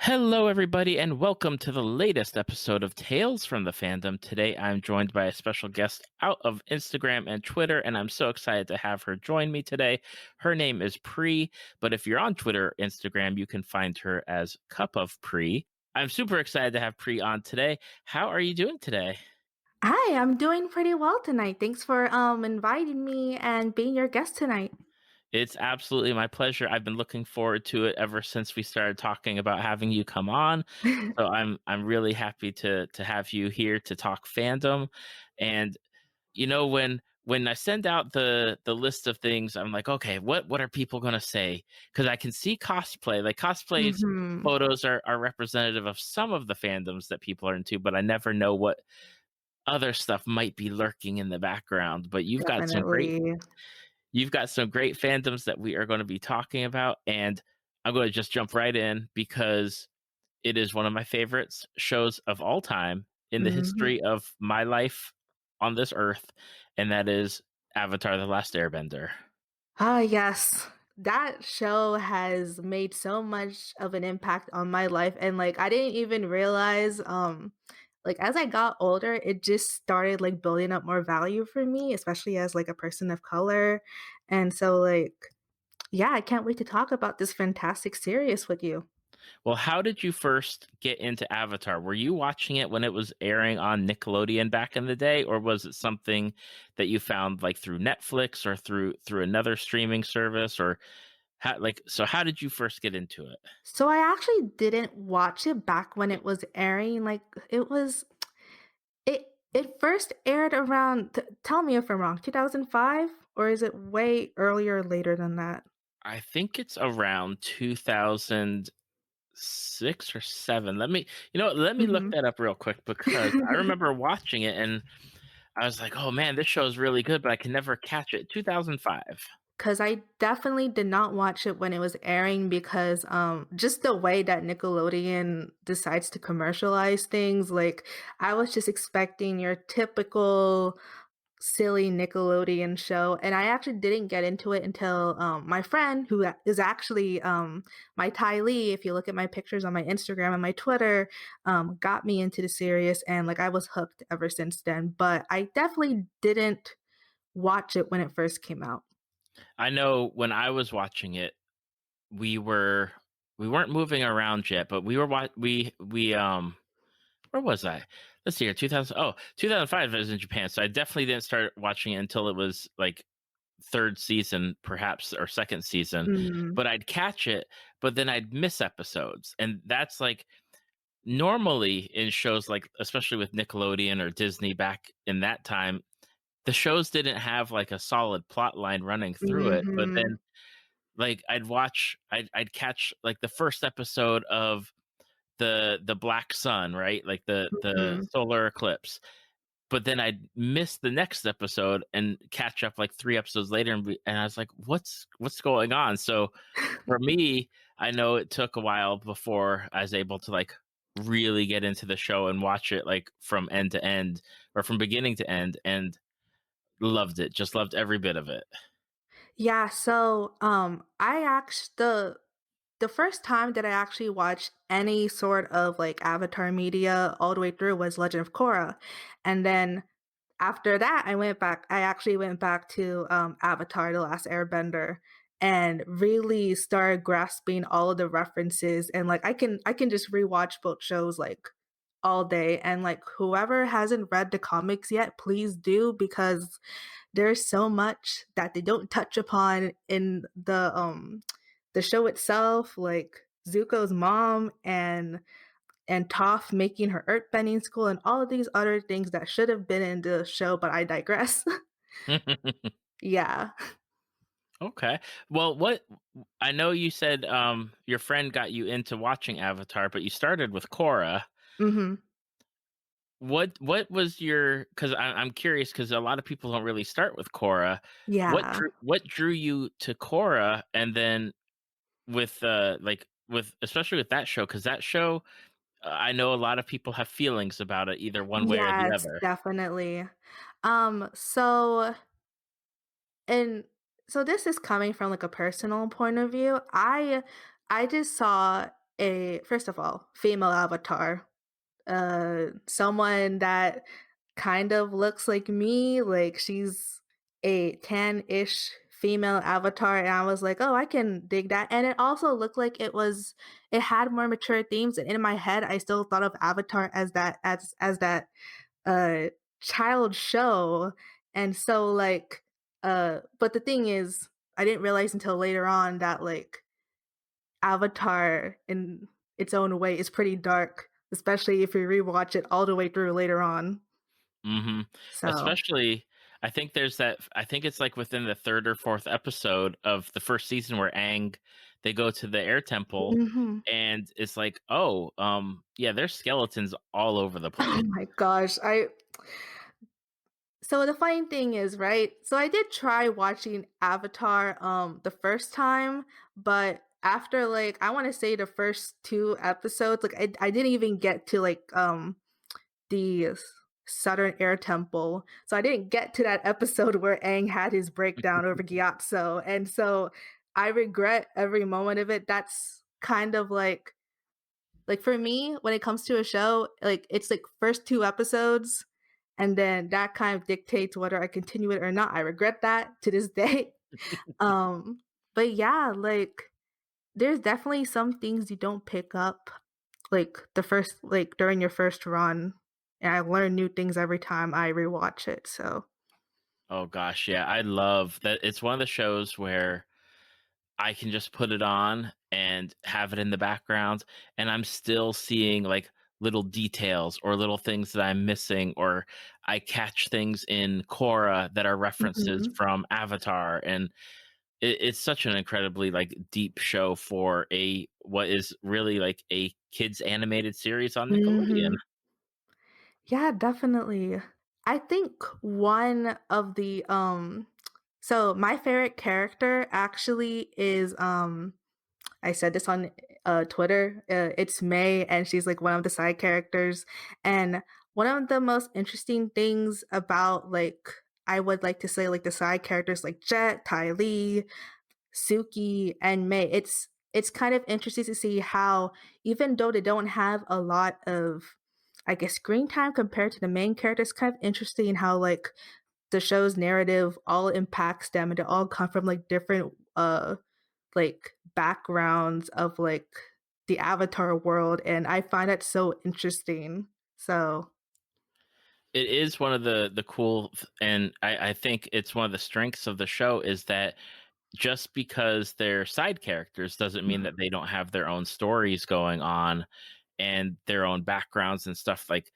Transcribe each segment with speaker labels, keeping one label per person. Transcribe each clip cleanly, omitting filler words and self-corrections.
Speaker 1: Hello, everybody, and welcome to the latest episode of Tales from the Fandom. Today, I'm joined by a special guest out of Instagram and Twitter, and I'm so excited to have her join me today. Her name is Pri, but if you're on Twitter, Instagram, you can find her as Cup of Pri. I'm super excited to have Pri on today. How are you doing today?
Speaker 2: Hi, I'm doing pretty well tonight. Thanks for inviting me and being your guest tonight.
Speaker 1: It's absolutely my pleasure. I've been looking forward to it ever since we started talking about having you come on. So I'm really happy to have you here to talk fandom. And when I send out the list of things, I'm like, okay, what are people gonna say? Because I can see cosplay. Like cosplay's
Speaker 2: hmm
Speaker 1: photos are representative of some of the fandoms that people are into, but I never know what other stuff might be lurking in the background. But
Speaker 2: Definitely.
Speaker 1: you've got some great fandoms that we are going to be talking about, and I'm going to just jump right in because it is one of my favorites shows of all time in the
Speaker 2: hmm
Speaker 1: history of my life on this earth, and that is Avatar: The Last Airbender.
Speaker 2: Ah, yes. That show has made so much of an impact on my life, and I didn't even realize as I got older, it just started building up more value for me, especially as a person of color. And so yeah, I can't wait to talk about this fantastic series with you.
Speaker 1: Well, how did you first get into Avatar? Were you watching it when it was airing on Nickelodeon back in the day, or was it something that you found like through Netflix or through another streaming service, or how did you first get into it?
Speaker 2: So I actually didn't watch it back when it was airing. It first aired around tell me if I'm wrong, 2005, or is it way earlier or later than that?
Speaker 1: I think it's around 2006 or 7. Let me look
Speaker 2: Mhm.
Speaker 1: that up real quick because I remember watching it and I was like, "Oh man, this show is really good, but I can never catch it." 2005.
Speaker 2: 'Cause I definitely did not watch it when it was airing because, just the way that Nickelodeon decides to commercialize things, I was just expecting your typical silly Nickelodeon show, and I actually didn't get into it until, my friend who is actually, my Ty Lee, if you look at my pictures on my Instagram and my Twitter, got me into the series, and, I was hooked ever since then, but I definitely didn't watch it when it first came out.
Speaker 1: I know when I was watching it, we were we weren't moving around yet, but we were we where was I? Let's see here, 2000. Oh, 2005 I was in Japan, so I definitely didn't start watching it until it was like third season, perhaps, or second season.
Speaker 2: Mhm.
Speaker 1: But I'd catch it, but then I'd miss episodes, and that's like normally in shows like, especially with Nickelodeon or Disney back in that time, the shows didn't have like a solid plot line running through it. But
Speaker 2: Mhm.
Speaker 1: then like I'd catch like the first episode of the Black Sun, right? Like the
Speaker 2: Mhm.
Speaker 1: solar eclipse. But then I'd miss the next episode and catch up like 3 episodes later and I was like, what's going on? So for me, I know it took a while before I was able to like really get into the show and watch it like from end to end or from beginning to end, and loved it. Just loved every bit of it.
Speaker 2: Yeah, so, the first time that I actually watched any sort of, Avatar media all the way through was Legend of Korra, and then after that, I actually went back to, Avatar: The Last Airbender and really started grasping all of the references, and, I can just rewatch both shows, all day, and, whoever hasn't read the comics yet, please do because there's so much that they don't touch upon in the show itself, like Zuko's mom and Toph making her earthbending school and all of these other things that should have been in the show, but I digress. Yeah.
Speaker 1: Okay. Well, what I know you said your friend got you into watching Avatar, but you started with Korra.
Speaker 2: Mhm.
Speaker 1: What was your, cuz I'm curious cuz a lot of people don't really start with Korra.
Speaker 2: Yeah.
Speaker 1: What drew you to Korra, and then with like with especially with that show, cuz that show, I know a lot of people have feelings about it either one way or the
Speaker 2: Yes,
Speaker 1: other.
Speaker 2: definitely. Um, so and so this is coming from, a personal point of view. I just saw a first of all, female avatar, someone that kind of looks like me, like she's a tan-ish female avatar, and I was like, "Oh, I can dig that." And it also looked like it had more mature themes, and in my head, I still thought of Avatar as that uh child show. And so like but the thing is, I didn't realize until later on that like Avatar in its own way is pretty dark, especially if you rewatch it all the way through later on.
Speaker 1: Mhm.
Speaker 2: So,
Speaker 1: Especially, I think it's, like, within the 3rd or 4th episode of the 1st season where Aang they go to the air temple,
Speaker 2: mhm.
Speaker 1: and it's like, "Oh, yeah, there's skeletons all over the place."
Speaker 2: Oh my gosh, I so the funny thing is, right? So I did try watching Avatar the first time, but after like I want to say the first 2 episodes, like I didn't even get to like the Southern Air Temple. So I didn't get to that episode where Aang had his breakdown over Gyatso. And so I regret every moment of it. That's kind of like for me, when it comes to a show, like it's like first 2 episodes and then that kind of dictates whether I continue it or not. I regret that to this day. Um but yeah, like there's definitely some things you don't pick up like the first like during your first run. And I learn new things every time I rewatch it. So
Speaker 1: Oh gosh, yeah, I love that it's one of the shows where I can just put it on and have it in the background, and I'm still seeing, like, little details or little things that I'm missing, or I catch things in Korra that are references
Speaker 2: mhm.
Speaker 1: from Avatar, and it's such an incredibly, like, deep show for a what is really, like, a kids animated series on Nickelodeon.
Speaker 2: Mhm. Yeah, definitely. I think one of the so my favorite character actually is I said this on Twitter. It's May, and she's like one of the side characters. And one of the most interesting things about like I would like to say like the side characters like Jet, Ty Lee, Suki, and May. It's kind of interesting to see how even though they don't have a lot of I guess screen time compared to the main characters, kind of interesting how like the show's narrative all impacts them and they all come from like different like backgrounds of like the Avatar world, and I find that so interesting. So,
Speaker 1: It is one of the cool and I think it's one of the strengths of the show is that just because they're side characters doesn't mean
Speaker 2: mhm,
Speaker 1: that they don't have their own stories going on and their own backgrounds and stuff. Like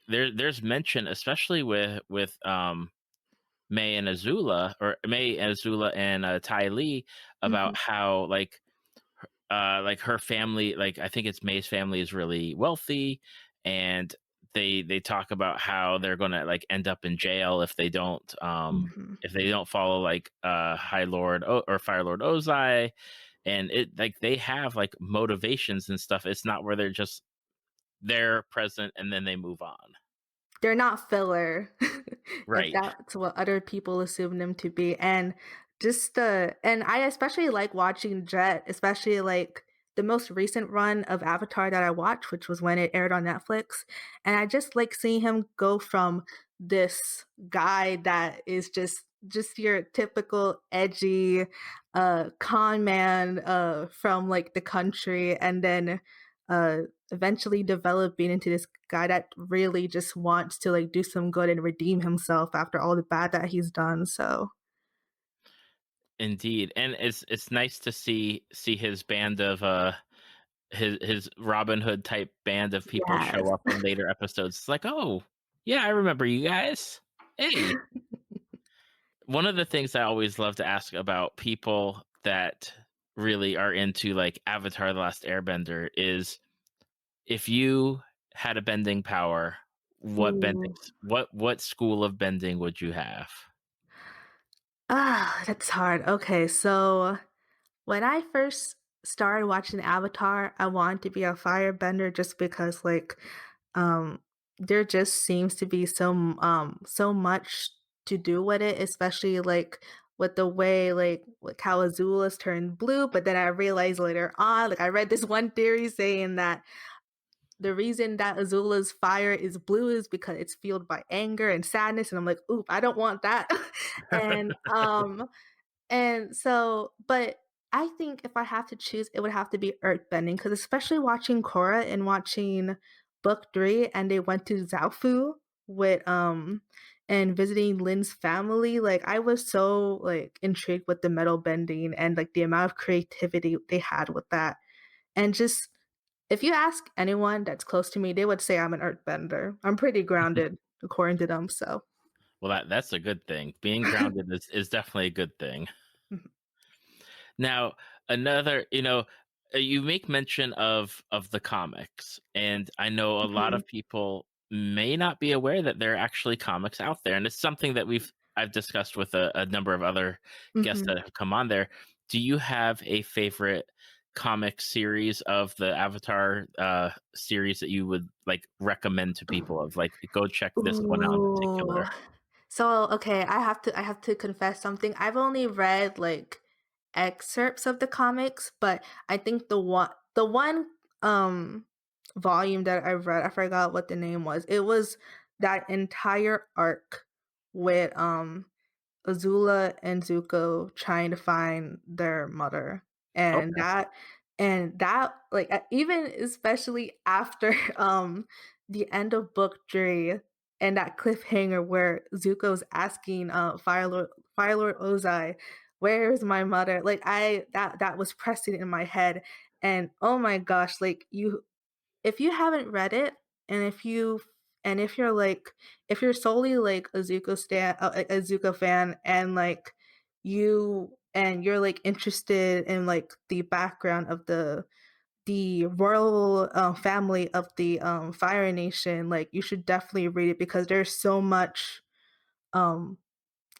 Speaker 1: there's mention, especially with May and Azula and Ty Lee,
Speaker 2: mhm,
Speaker 1: about how like her family, like I think it's May's family is really wealthy, and they talk about how they're gonna like end up in jail
Speaker 2: mhm.
Speaker 1: if they don't follow like High Lord or Fire Lord Ozai, and it like they have like motivations and stuff. It's not where they're present and then they move on.
Speaker 2: They're not filler, if
Speaker 1: Right.
Speaker 2: that's what other people assume them to be, and just the and I especially like watching Jet, especially, like, the most recent run of Avatar that I watched, which was when it aired on Netflix, and I just like seeing him go from this guy that is just your typical edgy, con man, from, like, the country, and then, uh eventually developing into this guy that really just wants to like do some good and redeem himself after all the bad that he's done. So
Speaker 1: Indeed. And it's nice to see his band of his Robin Hood type band of people
Speaker 2: yes.
Speaker 1: show up in later episodes. It's like, "Oh, yeah, I remember you guys. Hey." One of the things I always love to ask about people that really are into, like, Avatar: The Last Airbender is if you had a bending power,
Speaker 2: Ooh.
Speaker 1: what school of bending would you have?
Speaker 2: Ah, that's hard. Okay, so when I first started watching Avatar, I wanted to be a firebender just because like um there just seems to be so much to do with it, especially like with the way, like how Azula's turned blue, but then I realized later on, like I read this one theory saying that the reason that Azula's fire is blue is because it's fueled by anger and sadness, and I'm like, "Oop, I don't want that." And, and so but I think if I have to choose, it would have to be earthbending, because especially watching Korra and watching book 3 and they went to Zaofu with, and visiting Lin's family, like, I was so, like, intrigued with the metal bending and, like, the amount of creativity they had with that, and just if you ask anyone that's close to me, they would say I'm an earthbender. I'm pretty grounded according to them, so
Speaker 1: Well, that's a good thing. Being grounded is definitely a good thing.
Speaker 2: Mhm,
Speaker 1: Now, another, you make mention of the comics, and I know a lot
Speaker 2: mhm,
Speaker 1: of people may not be aware that there are actually comics out there, and it's something that I've discussed with a number of other guests
Speaker 2: mhm.
Speaker 1: that have come on there. Do you have a favorite comic series of the Avatar series that you would like recommend to people of like go check this one out in
Speaker 2: Ooh.
Speaker 1: particular?
Speaker 2: So, okay, I have to confess something. I've only read, like, excerpts of the comics, but I think the one, um, volume that I read, I forgot what the name was. It was that entire arc with, Azula and Zuko trying to find their mother, and
Speaker 1: Okay.
Speaker 2: that, like, even especially after, the end of book 3 and that cliffhanger where Zuko's asking, Fire Lord Ozai, "Where's my mother?" Like, that was pressing in my head, and, oh my gosh, like, if you haven't read it, and if you're like if you're solely like a Zuko fan, and like you're like interested in like the background of the royal family of the Fire Nation, like you should definitely read it because there's so much um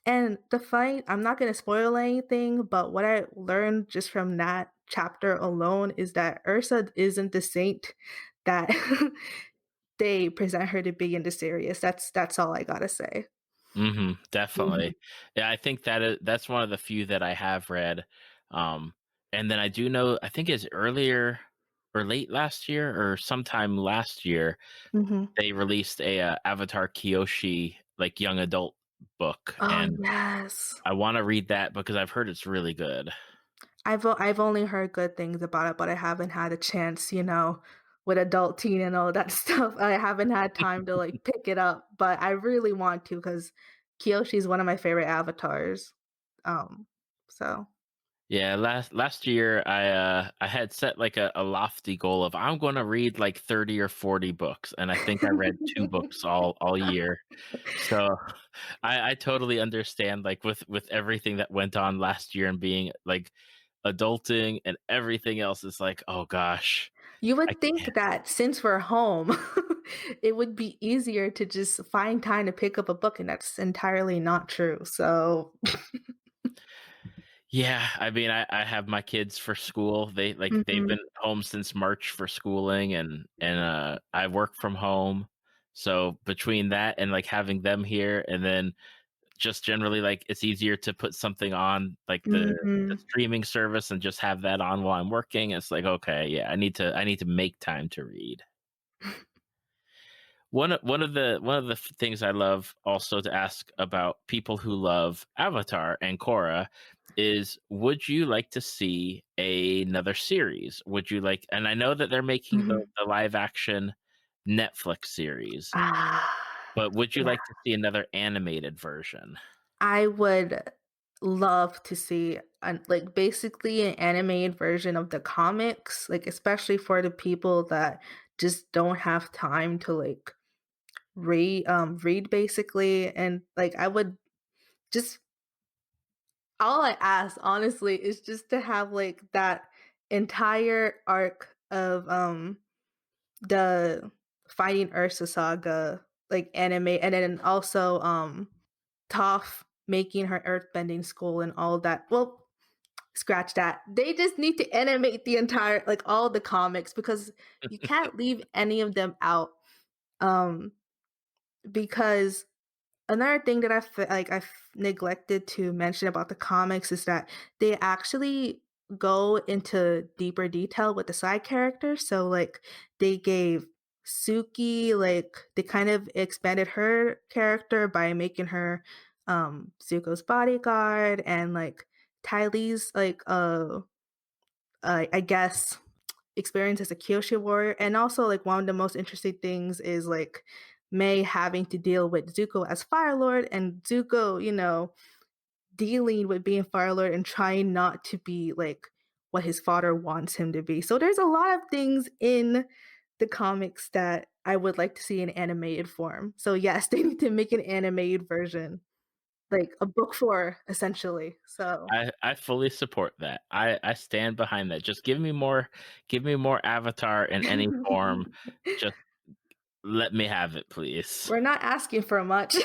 Speaker 2: and the fight, I'm not gonna spoil anything, but what I learned just from that chapter alone is that Ursa isn't the saint that they present her to be in the series. That's all I gotta say.
Speaker 1: Definitely.
Speaker 2: Mhm,
Speaker 1: Yeah, I think that's one of the few that I have read. Um, and then I do know, I think it's earlier or late last year or sometime last year,
Speaker 2: mhm.
Speaker 1: they released a Avatar Kyoshi like young adult book,
Speaker 2: Oh,
Speaker 1: and
Speaker 2: yes.
Speaker 1: I want to read that because I've heard it's really good.
Speaker 2: I've only heard good things about it, but I haven't had a chance, with adult teen and all that stuff. I haven't had time to, like, pick it up, but I really want to because Kyoshi's one of my favorite avatars. Um, so
Speaker 1: Yeah, last year I had set like a lofty goal of I'm going to read like 30 or 40 books, and I think I read 2 books all year. So I totally understand like with everything that went on last year and being like adulting and everything else, it's like, oh gosh.
Speaker 2: You
Speaker 1: I
Speaker 2: would think
Speaker 1: can't.
Speaker 2: that since we're home, it would be easier to just find time to pick up a book, and that's entirely not true. So
Speaker 1: Yeah, I mean I have my kids for school. They've
Speaker 2: Mhm,
Speaker 1: been home since March for schooling, and I work from home. So between that and like having them here, and then just generally like it's easier to put something on like the
Speaker 2: mhm.
Speaker 1: streaming service and just have that on while I'm working. It's like, okay, yeah, I need to make time to read. One of the things I love also to ask about people who love Avatar and Korra is, would you like to see another series? Would you like, and I know that they're making the,
Speaker 2: Mhm.
Speaker 1: the live action Netflix series,
Speaker 2: Ah,
Speaker 1: but would you
Speaker 2: yeah.
Speaker 1: like to see another animated version?
Speaker 2: I would love to see like basically an animated version of the comics, like especially for the people that just don't have time to like read basically, and like I would just all I ask honestly is just to have like that entire arc of the Fighting Ursa saga like anime, and then also Toph making her earthbending school and all that. Well, scratch that. They just need to animate the entire like all the comics because you can't leave any of them out. Um because Another thing that I've neglected to mention about the comics is that they actually go into deeper detail with the side characters. So, like, they gave Suki, like, they kind of expanded her character by making her, Zuko's bodyguard, and, like, Tylee's, like, I guess, experience as a Kyoshi warrior, and also, like, one of the most interesting things is, like, Mei having to deal with Zuko as Fire Lord, and Zuko, dealing with being Fire Lord and trying not to be, like, what his father wants him to be. So there's a lot of things in the comics that I would like to see in animated form. So, yes, they need to make an animated version, like a book 4, essentially, so
Speaker 1: I fully support that. I stand behind that. Just give me more Avatar in any form. Just let me have it, please.
Speaker 2: We're not asking for much.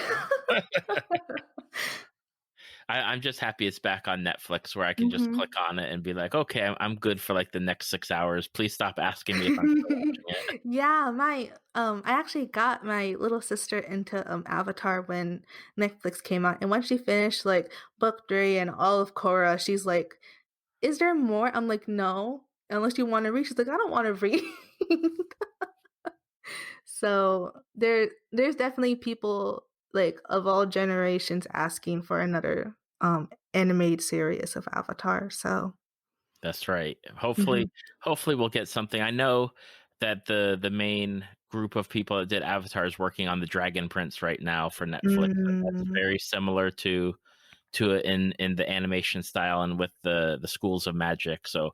Speaker 1: I'm just happy it's back on Netflix where I can just
Speaker 2: Mhm.
Speaker 1: click on it and be like, okay, I'm good for like the next 6 hours. Please stop asking me if I'm still watching it.
Speaker 2: Yeah, I actually got my little sister into, Avatar when Netflix came out, and when she finished, like, book 3 and all of Korra, she's like, "Is there more?" I'm like, "No, unless you wanna read." She's like, "I don't wanna read." So, there's definitely people, like, of all generations asking for another, animated series of Avatar, so
Speaker 1: That's right.
Speaker 2: Mhm.
Speaker 1: Hopefully we'll get something. I know that the main group of people that did Avatar is working on the Dragon Prince right now for Netflix. That's
Speaker 2: Mm.
Speaker 1: very similar to it in the animation style and with the schools of magic. So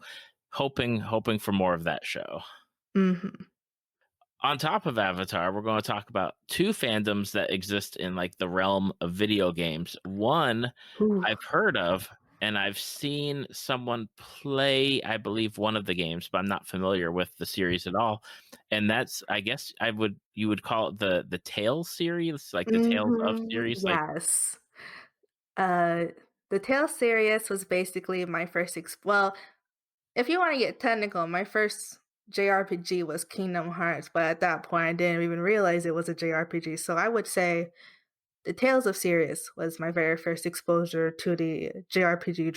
Speaker 1: hoping for more of that show.
Speaker 2: Mhm.
Speaker 1: On top of Avatar, we're going to talk about two fandoms that exist in like the realm of video games. One
Speaker 2: Ooh.
Speaker 1: I've heard of, and I've seen someone play, I believe, one of the games, but I'm not familiar with the series at all. And that's, I guess, I would you would call it the Tales series, like the Tales of
Speaker 2: Mhm,
Speaker 1: series. Like,
Speaker 2: yes. Uh, the Tales series was basically my first well, if you wanna get technical, my first JRPG was Kingdom Hearts, but at that point, I didn't even realize it was a JRPG, so I would say the Tales of Series was my very first exposure to the JRPG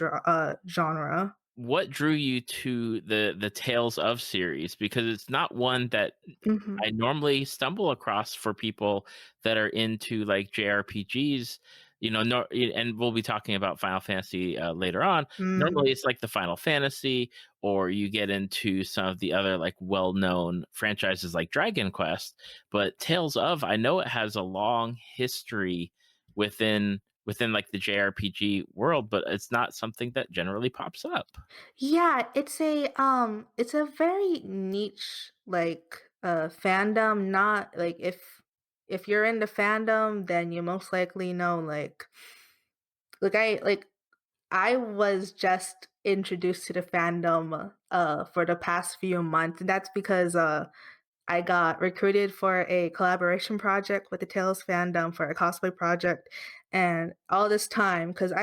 Speaker 2: genre.
Speaker 1: what drew you to the Tales of series? Because it's not one that
Speaker 2: Mhm.
Speaker 1: I normally stumble across for people that are into like JRPGs, no, and we'll be talking about Final Fantasy later on.
Speaker 2: Mm.
Speaker 1: Normally, it's like the Final Fantasy, or you get into some of the other like well-known franchises like Dragon Quest. But Tales of, I know it has a long history within like the JRPG world, but it's not something that generally pops up.
Speaker 2: Yeah, it's a very niche fandom, not like if you're in the fandom, then you most likely know I was just introduced to the fandom for the past few months, and that's because I got recruited for a collaboration project with the Tales fandom for a cosplay project. And all this time, because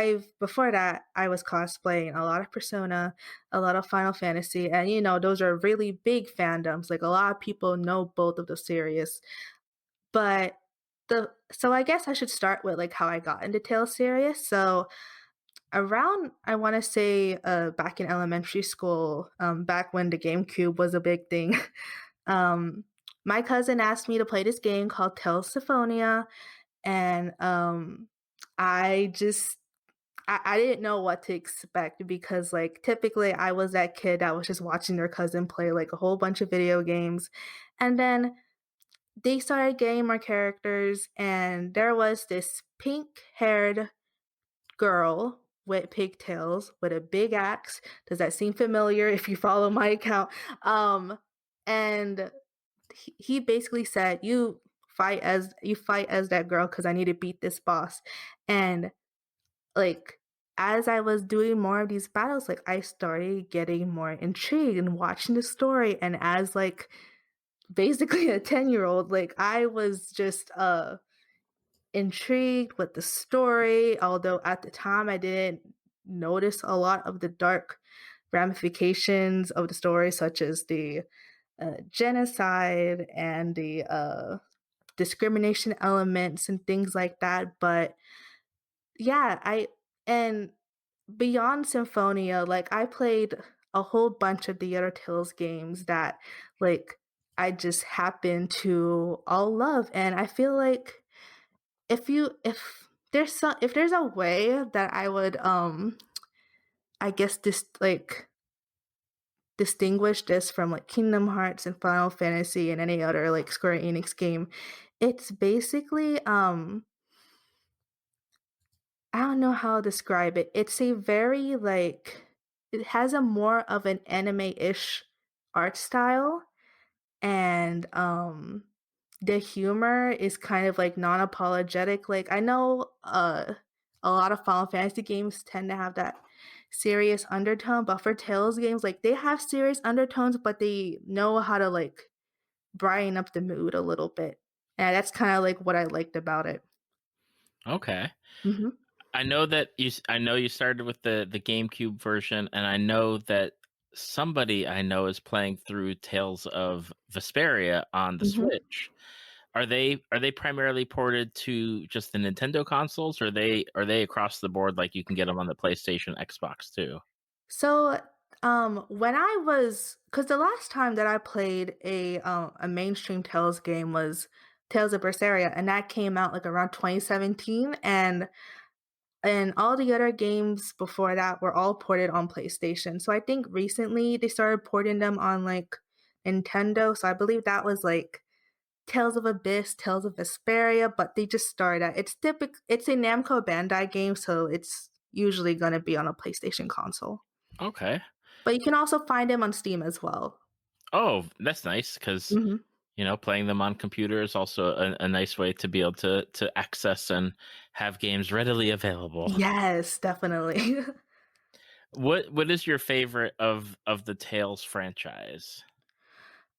Speaker 2: before that, I was cosplaying a lot of Persona, a lot of Final Fantasy, and those are really big fandoms. Like a lot of people know both of those series. But so I guess I should start with like how I got into Tales series. So around, I want to say, back in elementary school, back when the GameCube was a big thing. Um, my cousin asked me to play this game called Tales Symphonia, and I just I didn't know what to expect because like typically I was that kid that was just watching their cousin play like a whole bunch of video games, and then they started getting more characters, and there was this pink-haired girl with pigtails with a big axe. Does that seem familiar if you follow my account? And he basically said, you fight as that girl because I need to beat this boss." And like as I was doing more of these battles, like I started getting more intrigued and watching the story. And as like basically a 10-year-old, like I was just intrigued with the story, although at the time I didn't notice a lot of the dark ramifications of the story, such as the genocide and the discrimination elements and things like that, but yeah, I and beyond Symphonia, like, I played a whole bunch of the other Tales games that, like, I just happen to all love, and I feel like if there's a way that I would, I guess, distinguish this from, like, Kingdom Hearts and Final Fantasy and any other, like, Square Enix game, it's basically, I don't know how to describe it. It's a very, like it has a more of an anime-ish art style, and, the humor is kind of, like, non-apologetic. Like, I know, a lot of Final Fantasy games tend to have that serious undertone, but for Tales games, like, they have serious undertones, but they know how to, like, brighten up the mood a little bit, and that's kinda, like, what I liked about it.
Speaker 1: Okay.
Speaker 2: Mhm.
Speaker 1: I know you started with the GameCube version, and I know that somebody I know is playing through Tales of Vesperia on the
Speaker 2: Mhm.
Speaker 1: Switch. Are they primarily ported to just the Nintendo consoles, or are they across the board, like, you can get them on the PlayStation, Xbox too?
Speaker 2: So, when I was, because the last time that I played a mainstream Tales game was Tales of Berseria, and that came out, like, around 2017, and all the other games before that were all ported on PlayStation. So I think recently they started porting them on, like, Nintendo, so I believe that was, like, Tales of Abyss, Tales of Vesperia, but they just started at it's a Namco Bandai game, so it's usually gonna be on a PlayStation console.
Speaker 1: Okay.
Speaker 2: But you can also find them on Steam as well.
Speaker 1: Oh, that's nice because
Speaker 2: Mhm.
Speaker 1: playing them on computer is also a nice way to be able to access and have games readily available.
Speaker 2: Yes, definitely.
Speaker 1: What is your favorite of the Tales franchise?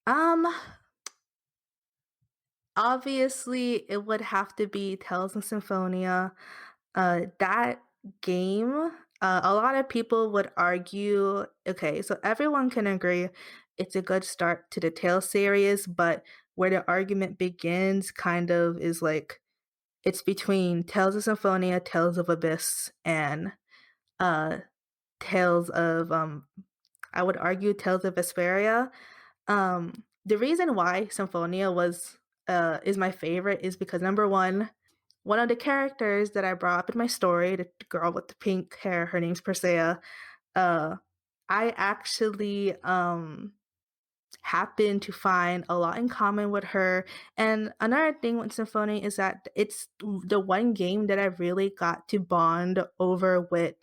Speaker 2: Um, Obviously, it would have to be Tales of Symphonia. That game, a lot of people would argue okay, so everyone can agree it's a good start to the Tales series, but where the argument begins kind of is, like, it's between Tales of Symphonia, Tales of Abyss, and, uh, Tales of, I would argue Tales of Vesperia. The reason why Symphonia is my favorite is because number one of the characters that I brought up in my story, the girl with the pink hair, her name's Persea. Uh, I actually happen to find a lot in common with her. And another thing with Symphonia is that it's the one game that I really got to bond over with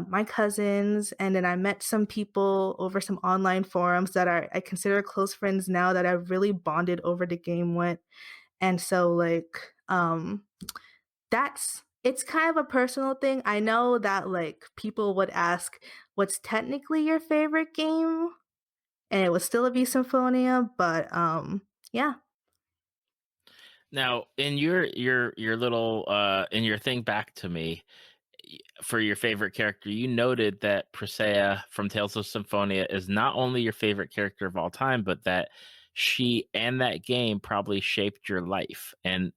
Speaker 2: my cousins, and then I met some people over some online forums that I consider close friends now that I've really bonded over the game with. And so, like, it's kind of a personal thing. I know that, like, people would ask, "What's technically your favorite game?" And it would still be Symphonia, but, yeah.
Speaker 1: Now, in your little in your thing back to me, for your favorite character, you noted that Presea from Tales of Symphonia is not only your favorite character of all time, but that she and that game probably shaped your life. And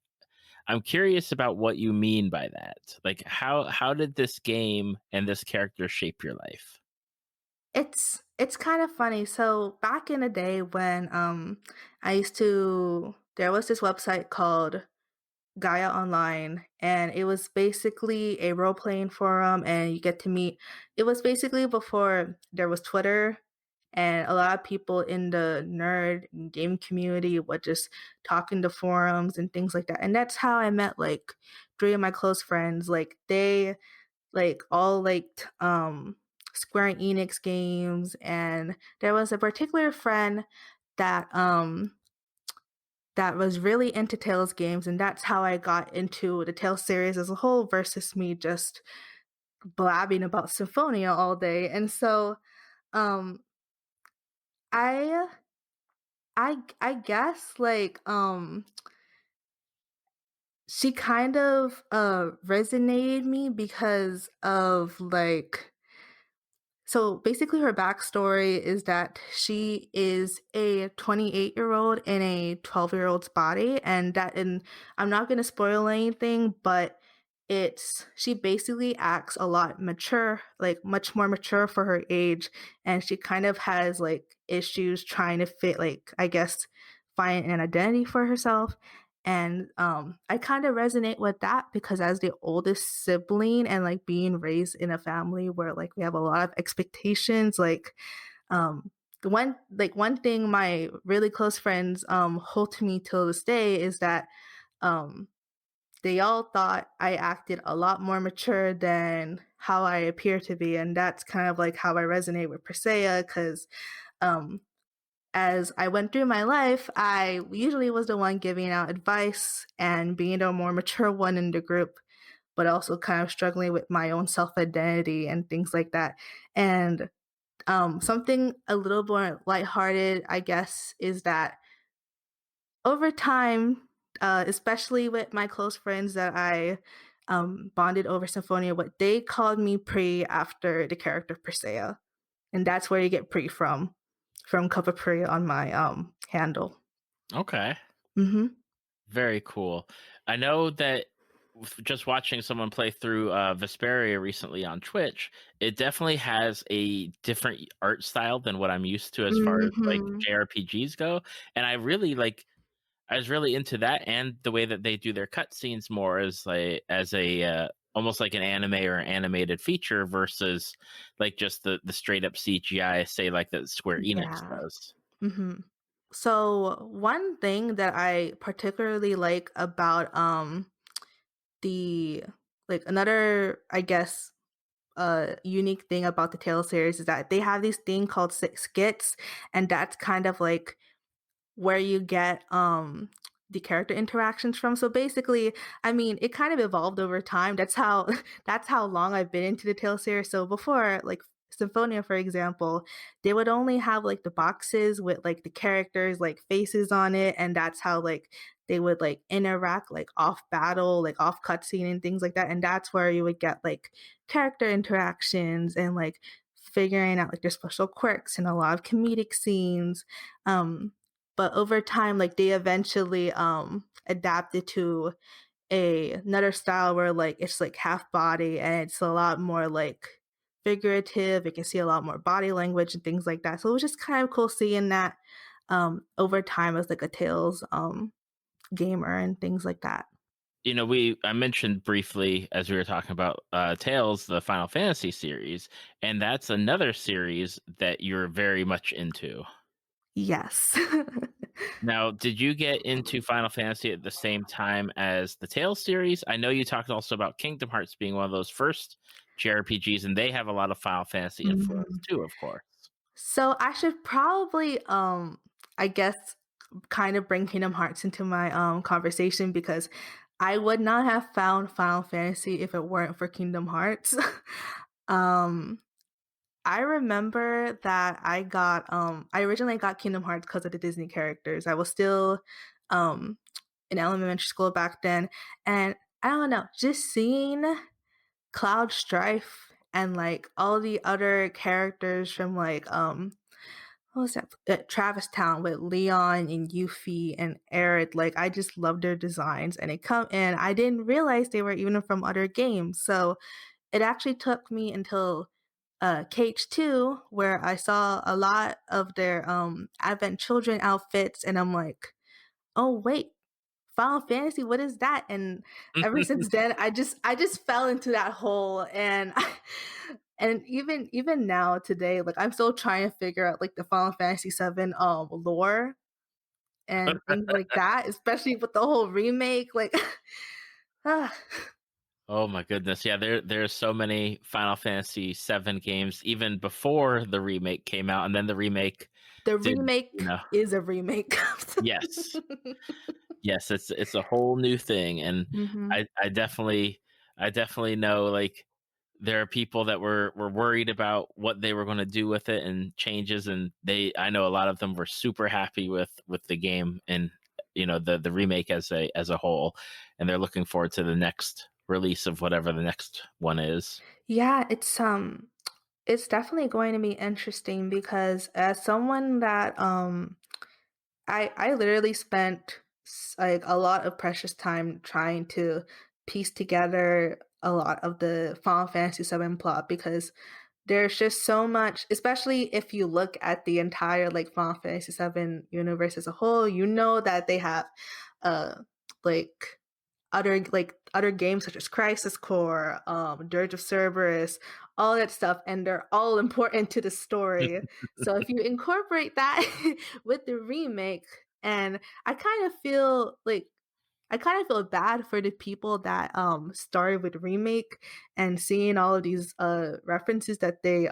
Speaker 1: I'm curious about what you mean by that. Like, how did this game and this character shape your life?
Speaker 2: It's kind of funny. So, back in the day when, I used to there was this website called Gaia Online, and it was basically a role playing forum, and you get to meet. It was basically before there was Twitter, and a lot of people in the nerd and game community would just talk in the forums and things like that. And that's how I met, like, three of my close friends. Like, they all liked Square Enix games, and there was a particular friend that that was really into Tales games, and that's how I got into the Tales series as a whole versus me just blabbing about Symphonia all day. And so, um, I I guess, like, she kind of resonated me because of, like, So basically, her backstory is that she is a 28-year-old in a 12-year-old's body, and I'm not going to spoil anything, but she basically acts a lot mature, like much more mature for her age, and she kind of has like issues trying to fit, like I guess, find an identity for herself. And I kind of resonate with that because as the oldest sibling and like being raised in a family where like we have a lot of expectations, like one thing my really close friends hold to me till this day is that um they all thought I acted a lot more mature than how I appear to be, and that's kind of like how I resonate with Persea because um as I went through my life, I usually was the one giving out advice and being the more mature one in the group, but also kind of struggling with my own self identity and things like that. And something a little more lighthearted, I guess, is that over time, especially with my close friends that I bonded over Symphonia, what they called me Pre after the character Persea, and that's where you get Pre from Cover Pre on my handle.
Speaker 1: Okay.
Speaker 2: Mhm.
Speaker 1: Very cool. I know that just watching someone play through Vesperia recently on Twitch, it definitely has a different art style than what I'm used to as far as like
Speaker 2: Mhm.
Speaker 1: JRPGs go. And I was really into that and the way that they do their cutscenes more as a almost like an anime or animated feature versus like just the straight up CGI, say like that Square Enix
Speaker 2: Yeah.
Speaker 1: does.
Speaker 2: Mhm. So, one thing that I particularly like about, the like, another, I guess, unique thing about the Tales series is that they have these thing called skits, and that's kind of like where you get the character interactions from. So basically, I mean, it kind of evolved over time. That's how that's how long I've been into the Tale series. So before, like Symphonia, for example, they would only have like the boxes with like the characters like faces on it, and that's how like they would like interact like off battle, like off cutscene and things like that. And that's where you would get like character interactions and like figuring out like their special quirks and a lot of comedic scenes. But over time, like, they eventually, adapted to another style where, like, it's, like, half body and it's a lot more, like, figurative. You can see a lot more body language and things like that. So it was just kind of cool seeing that, over time as, like, a Tales, gamer and things like that.
Speaker 1: You know, we I mentioned briefly as we were talking about Tales, the Final Fantasy series, and that's another series that you're very much into.
Speaker 2: Yes.
Speaker 1: Now, did you get into Final Fantasy at the same time as the Tales series? I know you talked also about Kingdom Hearts being one of those first JRPGs, and they have a lot of Final Fantasy influence
Speaker 2: Mhm.
Speaker 1: too, of course.
Speaker 2: So I should probably, I guess, kind of bring Kingdom Hearts into my conversation because I would not have found Final Fantasy if it weren't for Kingdom Hearts. um, I remember that I originally got Kingdom Hearts because of the Disney characters. I was still um in elementary school back then, and I don't know, just seeing Cloud Strife and like all the other characters from like what was that? Travis Town with Leon and Yuffie and Aerith. Like I just love their designs, and I didn't realize they were even from other games. So it actually took me until KH2 where I saw a lot of their Advent Children outfits, and I'm like, oh wait, Final Fantasy, what is that? And ever since then, I just fell into that hole, and and even now today, like I'm still trying to figure out like the Final Fantasy VII lore and things like that, especially with the whole remake. Like, ah,
Speaker 1: Oh my goodness. Yeah, there's so many Final Fantasy VII games even before the remake came out, and then the remake
Speaker 2: the
Speaker 1: did,
Speaker 2: remake
Speaker 1: you know,
Speaker 2: is a remake.
Speaker 1: yes. Yes, it's a whole new thing, and
Speaker 2: hmm
Speaker 1: I definitely know like there are people that were worried about what they were going to do with it and changes, and I know a lot of them were super happy with the game and the remake as a whole, and they're looking forward to the next release of whatever the next one is.
Speaker 2: Yeah, It's definitely going to be interesting because as someone that I literally spent like a lot of precious time trying to piece together a lot of the Final Fantasy VII plot because there's just so much, especially if you look at the entire like Final Fantasy VII universe as a whole, you know that they have uh like other games such as Crisis Core, Dirge of Cerberus, all that stuff, and they're all important to the story. So if you incorporate that with the remake, and I kind of feel bad for the people that started with remake and seeing all of these references that they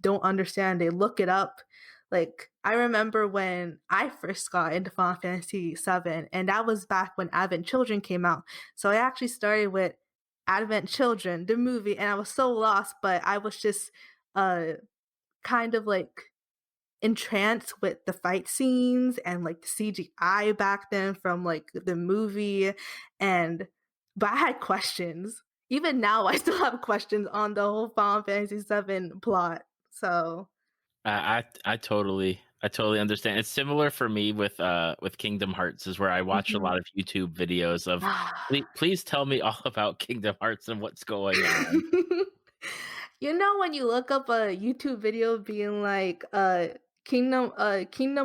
Speaker 2: don't understand. They look it up. Like I remember when I first got into Final Fantasy VII, and that was back when Advent Children came out. So I actually started with Advent Children, the movie, and I was so lost, but I was just uh kind of like entranced with the fight scenes and like the CGI back then from like the movie, and but I had questions. Even now I still have questions on the whole Final Fantasy VII plot. So
Speaker 1: I totally understand. It's similar for me with Kingdom Hearts, is where I watch a
Speaker 2: mhm.
Speaker 1: lot of YouTube videos of please tell me all about Kingdom Hearts and what's going on.
Speaker 2: You know when you look up a YouTube video being like, Kingdom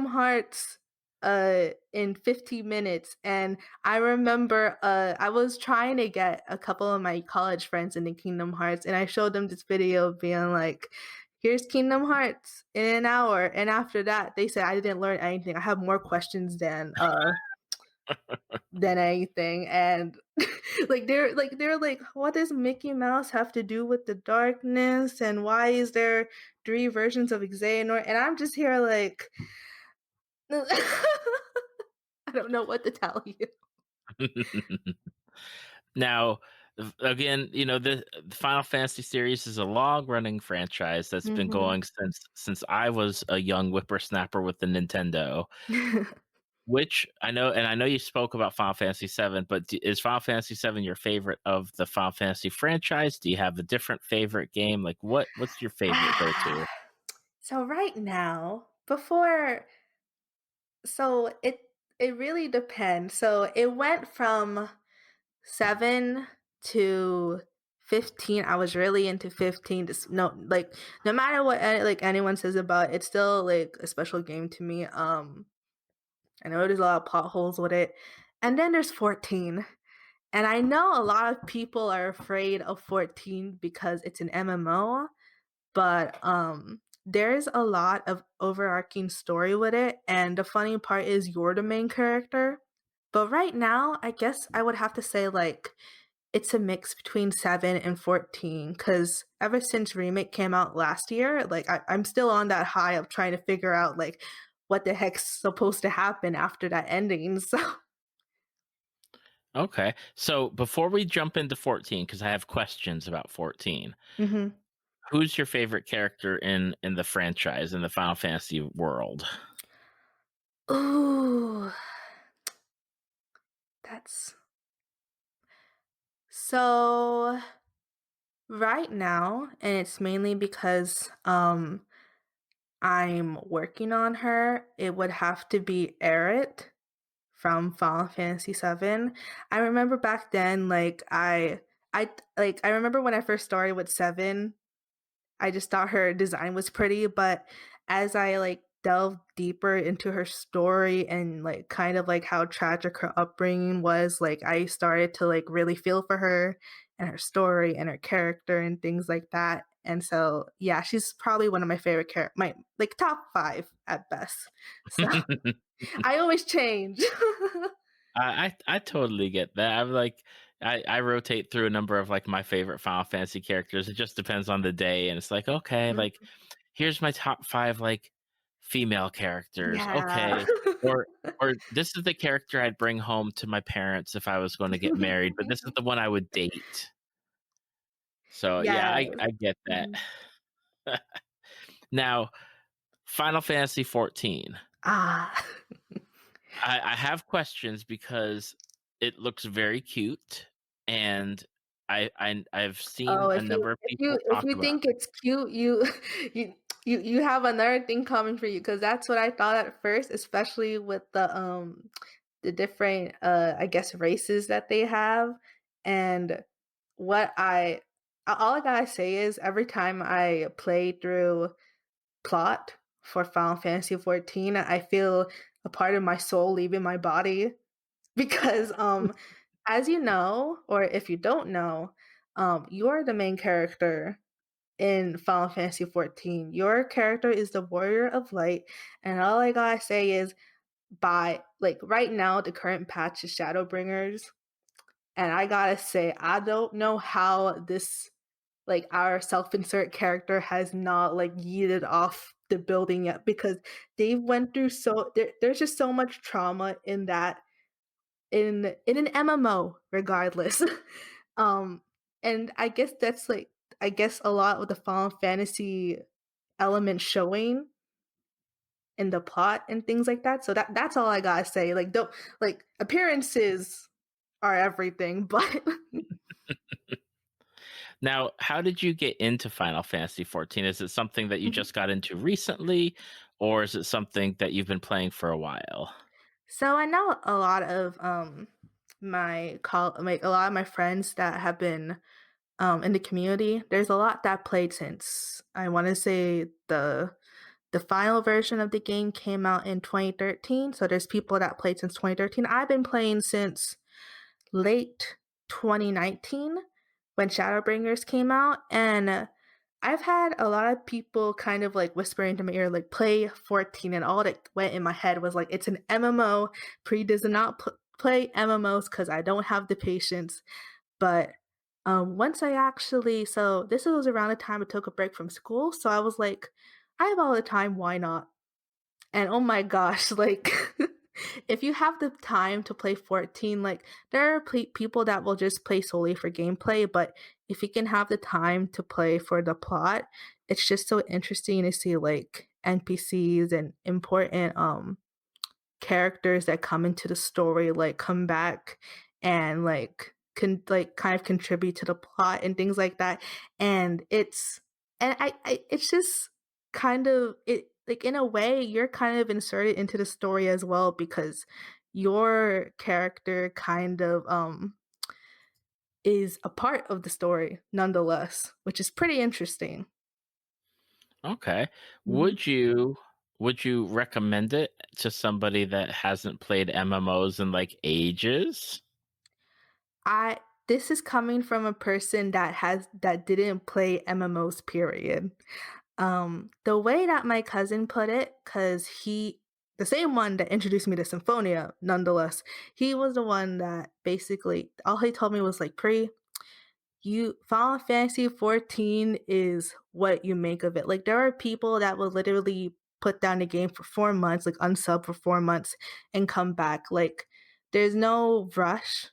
Speaker 2: Hearts, in 15 minutes, and I remember, I was trying to get a couple of my college friends into Kingdom Hearts, and I showed them this video being like, "Here's Kingdom Hearts in an hour," and after that, they said I didn't learn anything. I have more questions than anything, and they're like, what does Mickey Mouse have to do with the darkness, and why is there three versions of Xehanort? And I'm just here like I don't know what to tell you.
Speaker 1: Now, again, the Final Fantasy series is a long-running franchise that's been
Speaker 2: Mhm.
Speaker 1: going since I was a young whippersnapper with the Nintendo. Which I know you spoke about Final Fantasy VII, but is Final Fantasy VII your favorite of the Final Fantasy franchise? Do you have a different favorite game? Like, what's your favorite go-to?
Speaker 2: So right now, before so it really depends. So it went from 7 to 15. I was really into 15. Just no, like no matter what like anyone says about it, it's still like a special game to me. I know there's a lot of plot holes with it. And then there's 14. And I know a lot of people are afraid of 14 because it's an MMO, but there's a lot of overarching story with it, and the funny part is you're the main character. But right now, I guess I would have to say like it's a mix between 7 and 14 because ever since remake came out last year, like I'm still on that high of trying to figure out like what the heck's supposed to happen after that ending. So
Speaker 1: Okay, so before we jump into 14, because I have questions about 14,
Speaker 2: mhm.
Speaker 1: who's your favorite character in the franchise in the Final Fantasy world?
Speaker 2: Ooh, that's so right now, and it's mainly because I'm working on her, it would have to be Aerith from Final Fantasy VII. I remember back then, I remember when I first started with 7, I just thought her design was pretty, but as I like delved deeper into her story and like kind of like how tragic her upbringing was, like I started to like really feel for her and her story and her character and things like that. And so yeah, she's probably one of my favorite my like top 5 at best. So I always change.
Speaker 1: I totally get that. I'm like I rotate through a number of like my favorite Final Fantasy characters. It just depends on the day, and it's like okay,
Speaker 2: Mhm.
Speaker 1: like here's my top 5 like female characters.
Speaker 2: Yeah.
Speaker 1: Okay, or or this is the character I'd bring home to my parents if I was going to get married, but this is the one I would date. So yeah,
Speaker 2: Yeah.
Speaker 1: I get that.
Speaker 2: Mhm.
Speaker 1: Now, Final Fantasy 14.
Speaker 2: Ah.
Speaker 1: I have questions because it looks very cute, and I've seen
Speaker 2: Oh,
Speaker 1: a number of people
Speaker 2: if
Speaker 1: talk
Speaker 2: you
Speaker 1: about
Speaker 2: think it's cute, you you you have another thing coming for you because that's what I thought at first, especially with the different I guess races that they have. And what all I gotta say is every time I play through plot for Final Fantasy XIV, I feel a part of my soul leaving my body because as you know, or if you don't know, you're the main character in Final Fantasy XIV. Your character is the Warrior of Light, and all I gotta say is by like right now, the current patch is Shadowbringers, and I gotta say, I don't know how this like our self-insert character has not like yeeted off the building yet because they went through there's just so much trauma in that in an MMO regardless. um and I guess that's like I guess a lot of the Final Fantasy element showing in the plot and things like that. So that's all I gotta say. Like don't like appearances are everything, but
Speaker 1: Now, how did you get into Final Fantasy 14? Is it something that you just got into recently, or is it something that you've been playing for a while?
Speaker 2: so I know a lot of like a lot of my friends that have been in the community. There's a lot that played since I want to say the final version of the game came out in 2013. So there's people that played since 2013. I've been playing since late 2019 when Shadowbringers came out, and I've had a lot of people kind of like whispering into my ear, like, play 14, and all that went in my head was like, it's an MMO. Pre does not play MMOs because I don't have the patience. But once I actually, so this was around the time I took a break from school. So I was like, I have all the time, why not? And oh my gosh, like if you have the time to play 14, like there are people that will just play solely for gameplay, but if you can have the time to play for the plot, it's just so interesting to see like NPCs and important characters that come into the story like come back and like can like kind of contribute to the plot and things like that. And it's just kind of it like in a way you're kind of inserted into the story as well because your character kind of is a part of the story nonetheless, which is pretty interesting.
Speaker 1: Okay.
Speaker 2: Mhm.
Speaker 1: Would you recommend it to somebody that hasn't played MMOs in like ages?
Speaker 2: I This is coming from a person that didn't play MMOs period. The way that my cousin put it, because the same one that introduced me to Symphonia, nonetheless, he was the one that basically all he told me was like, Pre, you Final Fantasy 14 is what you make of it. Like there are people that will literally put down the game for 4 months, like unsub for 4 months and come back. Like there's no rush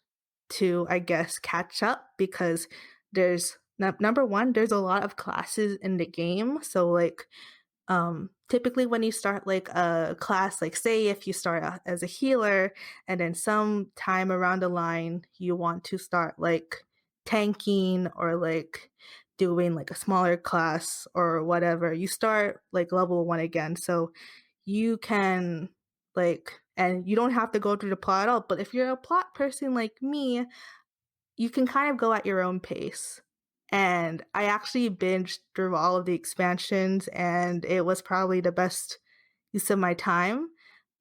Speaker 2: to, I guess, catch up because there's number one, there's a lot of classes in the game. So like typically when you start like a class, like say if you start as a healer and then some time around the line you want to start like tanking or like doing like a smaller class or whatever, you start like level 1 again. So you can like and you don't have to go through the plot at all. But if you're a plot person like me, you can kind of go at your own pace. And I actually binged through all of the expansions, and it was probably the best use of my time.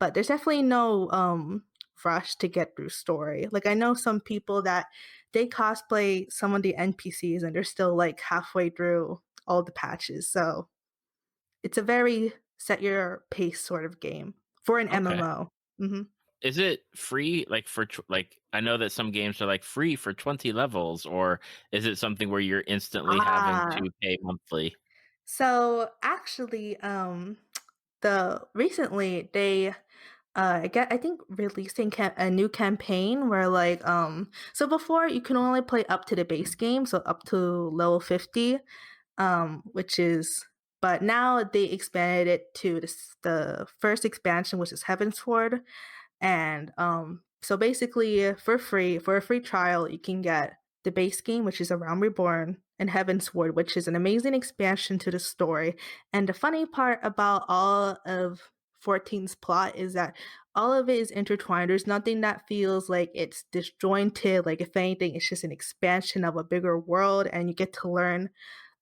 Speaker 2: But there's definitely no rush to get through story. Like I know some people that they cosplay some of the NPCs and they're still like halfway through all the patches. So it's a very set your pace sort of game for an
Speaker 1: Okay.
Speaker 2: MMO. Hmm.
Speaker 1: Is it free like like I know that some games are like free for 20 levels, or is it something where you're instantly having
Speaker 2: Ah,
Speaker 1: to pay monthly?
Speaker 2: so actually, the recently they I think releasing a new campaign where like so before you can only play up to the base game, so up to level 50, which is but now they expanded it to the first expansion, which is Heaven's Sword. And so basically for free for a free trial you can get the base game, which is A Realm Reborn, and Heavensward, which is an amazing expansion to the story. And the funny part about all of 14's plot is that all of it is intertwined. There's nothing that feels like it's disjointed. Like, if anything, it's just an expansion of a bigger world, and you get to learn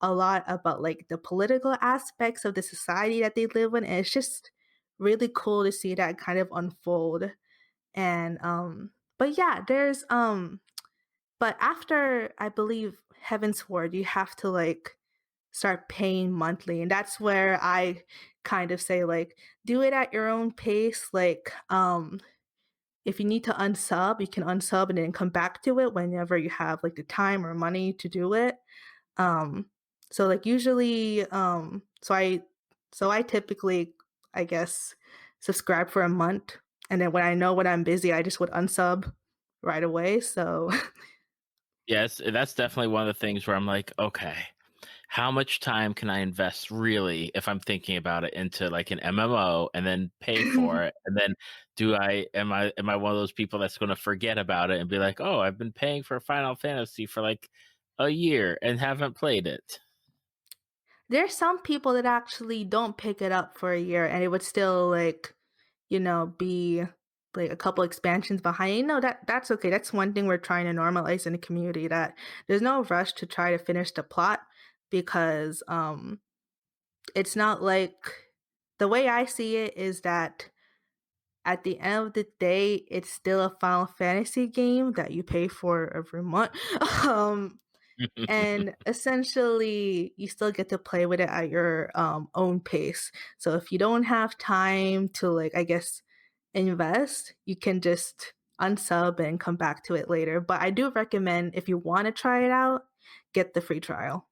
Speaker 2: a lot about like the political aspects of the society that they live in. And it's just really cool to see that kind of unfold. And but yeah, there's but after I believe Heaven's Ward, you have to like start paying monthly. And that's where I kind of say like do it at your own pace. Like if you need to unsub, you can unsub and then come back to it whenever you have like the time or money to do it. Um so like usually so I typically I guess subscribe for a month, and then when I know when I'm busy, I just would unsub right away. So
Speaker 1: Yes, that's definitely one of the things where I'm like, okay, how much time can I invest really if I'm thinking about it into like an MMO and then pay for it? And then am I one of those people that's going to forget about it and be like, "Oh, I've been paying for Final Fantasy for like a year and haven't played it."
Speaker 2: there's some people that actually don't pick it up for a year and it would still like, be like a couple expansions behind. No, that's okay. That's one thing we're trying to normalize in the community, that there's no rush to try to finish the plot because it's not like the way I see it is that at the end of the day, it's still a Final Fantasy game that you pay for every month. um and essentially, you still get to play with it at your, own pace. So if you don't have time to, like, I guess, invest, you can just unsub and come back to it later. But I do recommend if you wanna try it out, get the free trial.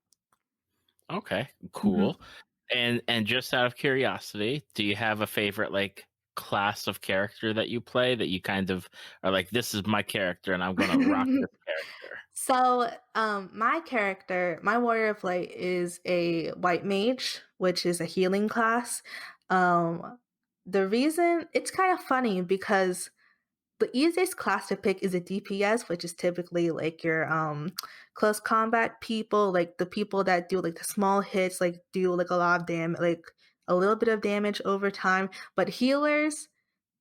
Speaker 1: Okay,
Speaker 2: Mhm.
Speaker 1: cool. And just out of curiosity, do you have a favorite like class of character that you play that you kind of are like, this is my character and I'm gonna rock this character?
Speaker 2: So, my warrior of light is a white mage, which is a healing class. Um, the reason it's kind of funny because the easiest class to pick is a DPS, which is typically like your close combat people, like the people that do like the small hits, like do like a lot of damage, like a little bit of damage over time. But healers,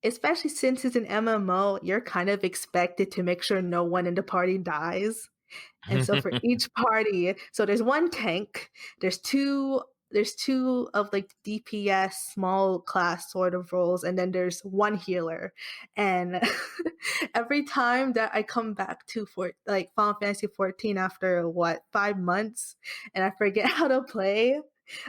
Speaker 2: especially since it's an MMO, you're kind of expected to make sure no one in the party dies. And so for each party, so there's one tank, there's two of like DPS small class sort of roles, and then there's one healer. And every time that I come back to for like Final Fantasy 14 after what 5 months and I forget how to play,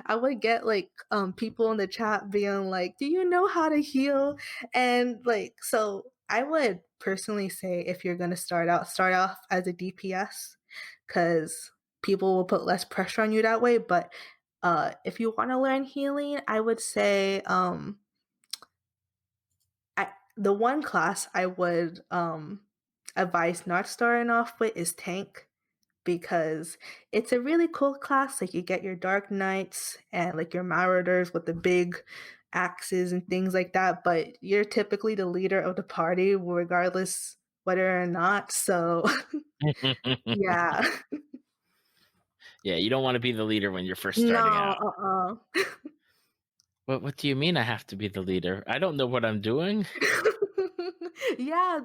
Speaker 2: I would get like people in the chat being like, "Do you know how to heal?" And like so I would personally say if you're gonna start off as a DPS because people will put less pressure on you that way. But if you want to learn healing, I would say the one class I would advise not starting off with is tank because it's a really cool class. Like you get your Dark Knights and like your Marauders with the big axes and things like that, but you're typically the leader of the party regardless whether or not. So yeah.
Speaker 1: Yeah, you don't want to be the leader when you're first starting
Speaker 2: No,
Speaker 1: out.
Speaker 2: uh-uh.
Speaker 1: What do you mean I have to be the leader? I don't know what I'm doing.
Speaker 2: Yeah,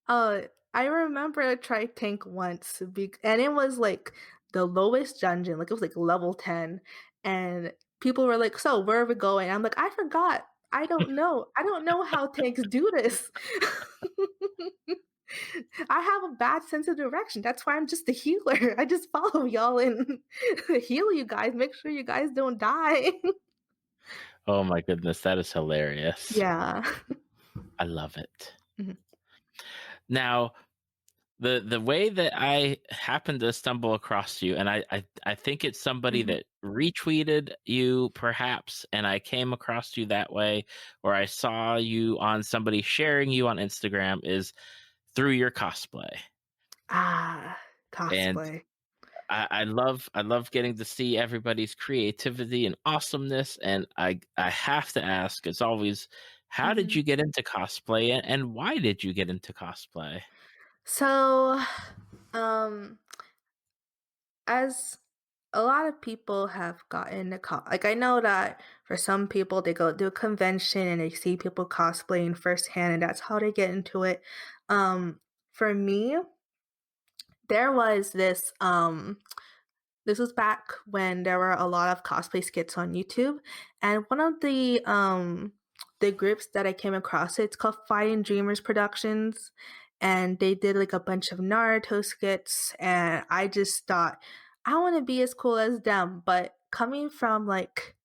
Speaker 2: uh, I remember I tried tank once, and it was like the lowest dungeon, like it was like level 10, and people were like, "So where are we going?" I'm like, "I forgot. I don't know. I don't know how tanks do this." I have a bad sense of direction. That's why I'm just a healer. I just follow y'all and heal you guys. Make sure you guys don't die.
Speaker 1: Oh my goodness, that is hilarious.
Speaker 2: Yeah.
Speaker 1: I love it.
Speaker 2: Mhm,
Speaker 1: Now, the way that I happened to stumble across you, and I think it's somebody
Speaker 2: mhm.
Speaker 1: that retweeted you perhaps, and I came across you that way, or I saw you on somebody sharing you on Instagram is through your cosplay.
Speaker 2: Ah,
Speaker 1: And
Speaker 2: cosplay.
Speaker 1: I love getting to see everybody's creativity and awesomeness. And I have to ask, as always, how did
Speaker 2: Mhm.
Speaker 1: you get into cosplay and why did you get into cosplay?
Speaker 2: So Um, as a lot of people have gotten like I know that for some people they go to a convention and they see people cosplaying firsthand and that's how they get into it. For me, there was this was back when there were a lot of cosplay skits on YouTube, and one of the groups that I came across, it's called Fighting Dreamers Productions, and they did like a bunch of Naruto skits, and I just thought I want to be as cool as them, but coming from like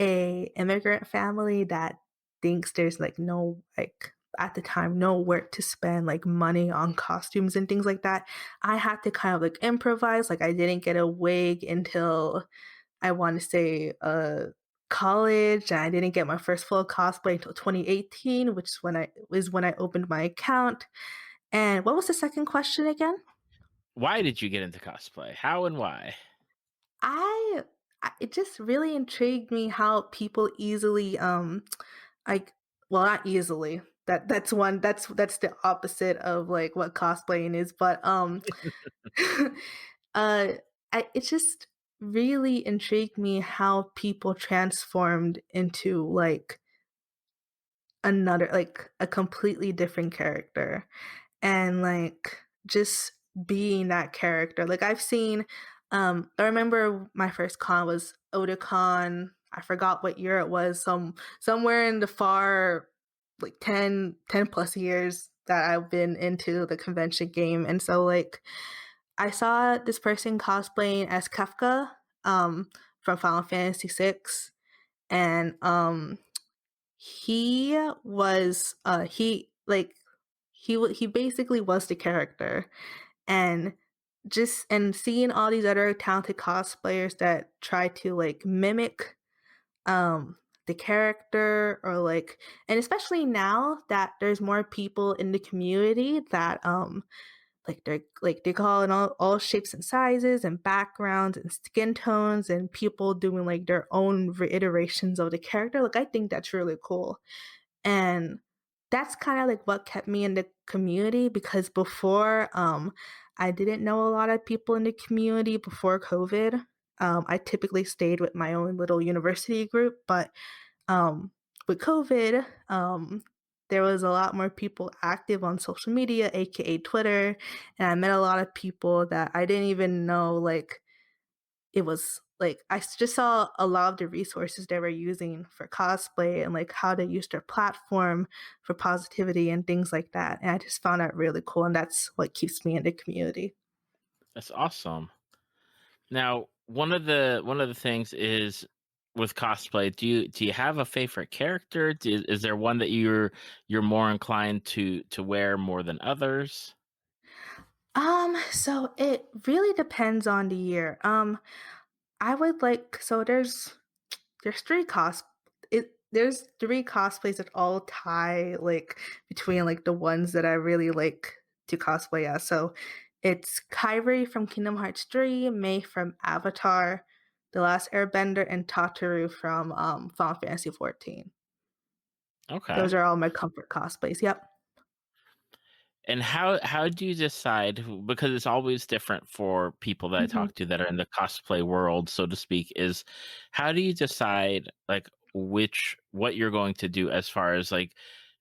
Speaker 2: a immigrant family that thinks there's like no like at the time no work to spend like money on costumes and things like that. I had to kind of like improvise. Like I didn't get a wig until I want to say college, and I didn't get my first full cosplay until 2018, which is when I opened my account. And what was the second question again?
Speaker 1: Why did you get into cosplay? How and why?
Speaker 2: I it just really intrigued me how people easily like well not easily that's the opposite of like what cosplaying is, but uh it just really intrigued me how people transformed into like another like a completely different character and like just being that character. Like I've seen I remember my first con was Otakon. I forgot what year it was, somewhere in the far like 10 plus years that I've been into the convention game. And so like I saw this person cosplaying as Kafka from Final Fantasy VI, and he was he basically was the character, and seeing all these other talented cosplayers that try to like mimic um the character, or like, and especially now that there's more people in the community that they call in all shapes and sizes and backgrounds and skin tones, and people doing like their own reiterations of the character. Like I think that's really cool. And that's kind of like what kept me in the community, because before I didn't know a lot of people in the community before COVID. I typically stayed with my own little university group, but um, with COVID, there was a lot more people active on social media, aka Twitter, and I met a lot of people that I didn't even know. Like it was like just saw a lot of the resources they were using for cosplay and like how they use their platform for positivity and things like that. And I just found that really cool, and that's what keeps me in the community.
Speaker 1: That's awesome. Now, one of the things is with cosplay. Do you have a favorite character? Is there one that you're more inclined to wear more than others?
Speaker 2: So it really depends on the year. I would like so there's there's three cosplays that all tie like between like the ones that I really like to cosplay as. So it's Kyrie from Kingdom Hearts 3, Mei from Avatar, The Last Airbender, and Tataru from Final Fantasy XIV.
Speaker 1: Okay.
Speaker 2: Those are all my comfort cosplays. Yep.
Speaker 1: And how do you decide because it's always different for people that I
Speaker 2: Mhm.
Speaker 1: talk to that are in the cosplay world, so to speak, is how do you decide like what you're going to do as far as like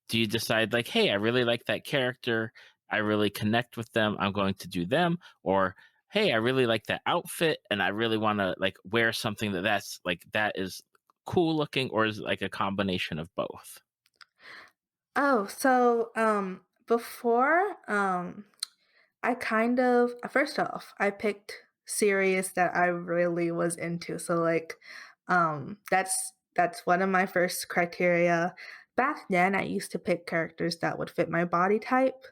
Speaker 1: do you decide like, hey, I really like that character, I really connect with them, I'm going to do them, or hey, I really like that outfit and I really want to like wear something that is cool looking, or is it like a combination of both?
Speaker 2: Oh, so before I kind of first off, I picked series that I really was into. So like that's one of my first criteria. Back then I used to pick characters that would fit my body type.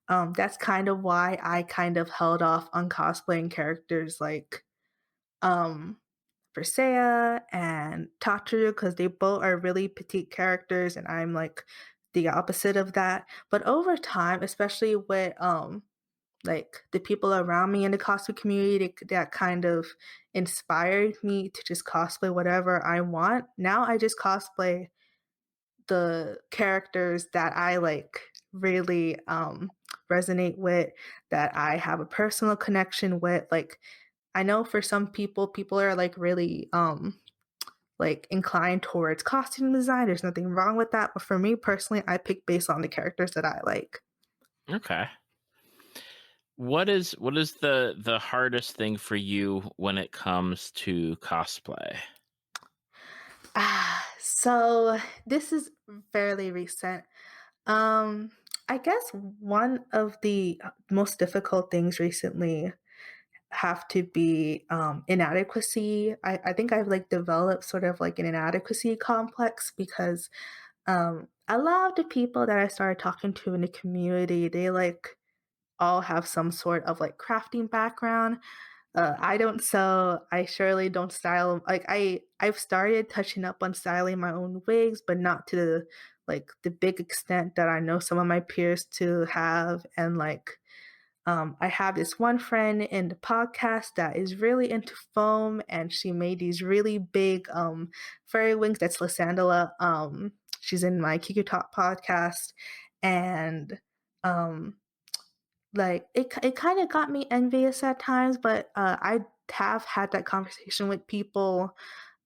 Speaker 2: That's kind of why I kind of held off on cosplaying characters like um Persea and Tataru, because they both are really petite characters and I'm like the opposite of that. But over time, especially with like the people around me in the cosplay community that kind of inspired me to just cosplay whatever I want. Now I just cosplay the characters that I like really resonate with, that I have a personal connection with. Like, I know for some people, people are like really like inclined towards costume design. There's nothing wrong with that. But for me personally, I pick based on the characters that I like.
Speaker 1: Okay. What is the hardest thing for you when it comes to cosplay?
Speaker 2: So this is fairly recent. Um, I guess one of the most difficult things recently have to be inadequacy. I think I've like developed sort of like an inadequacy complex because a lot of the people that I started talking to in the community, they like all have some sort of like crafting background. I don't sew. I surely don't style. Like I've started touching up on styling my own wigs, but not to like the big extent that I know some of my peers to have. And like I have this one friend in the podcast that is really into foam, and she made these really big furry wings. That's Lysandala. She's in my Kigu Talk podcast, and um, like it kind of got me envious at times, but I have had that conversation with people,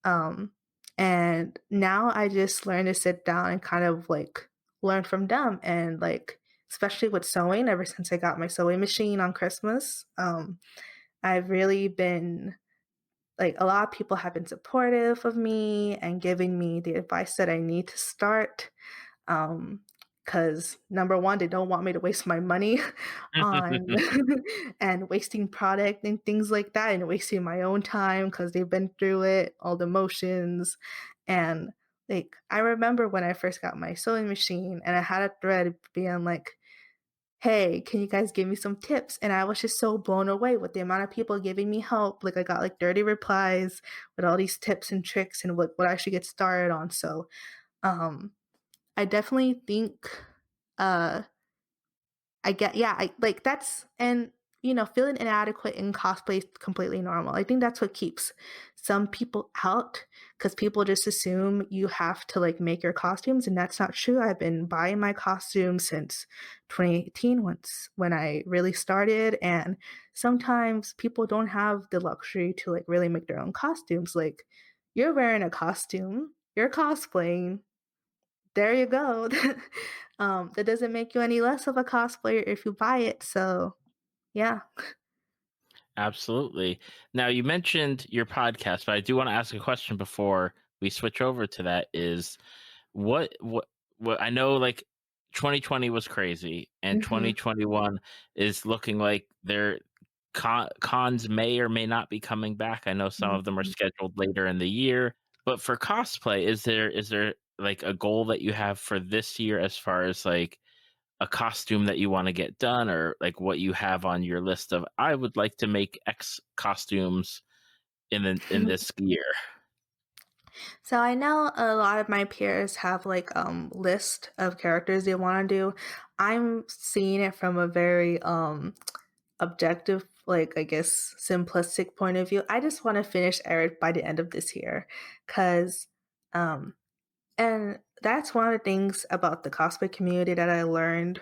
Speaker 2: um, and now I just learn to sit down and kind of like learn from them, and like especially with sewing. Ever since I got my sewing machine on Christmas, I've really been like a lot of people have been supportive of me and giving me the advice that I need to start. Um, because number one, they don't want me to waste my money on and wasting product and things like that, and wasting my own time because they've been through it, all the motions. And like I remember when I first got my sewing machine and I had a thread being like, "Hey, can you guys give me some tips?" And I was just so blown away with the amount of people giving me help. Like I got like 30 replies with all these tips and tricks and what I should get started on. So um I definitely think, uh, I get yeah, I like that's and feeling inadequate in cosplay is completely normal. I think that's what keeps some people out because people just assume you have to like make your costumes, and that's not true. I've been buying my costumes since 2018 once when I really started, and sometimes people don't have the luxury to like really make their own costumes. Like you're wearing a costume, you're cosplaying, there you go. That doesn't make you any less of a cosplayer if you buy it, so yeah.
Speaker 1: Absolutely. Now, you mentioned your podcast, but I do want to ask a question before we switch over to that. Is what what I know, like 2020 was crazy, and
Speaker 2: Mhm,
Speaker 1: 2021 is looking like their cons may or may not be coming back. I know some of them are
Speaker 2: mhm.
Speaker 1: scheduled later in the year, but for cosplay, is there like a goal that you have for this year as far as like a costume that you want to get done, or like what you have on your list of I would like to make X costumes in this year?
Speaker 2: So I know a lot of my peers have like list of characters they want to do. I'm seeing it from a very objective, like I guess simplistic point of view. I just want to finish Eric by the end of this year, because um and that's one of the things about the cosplay community that I learned,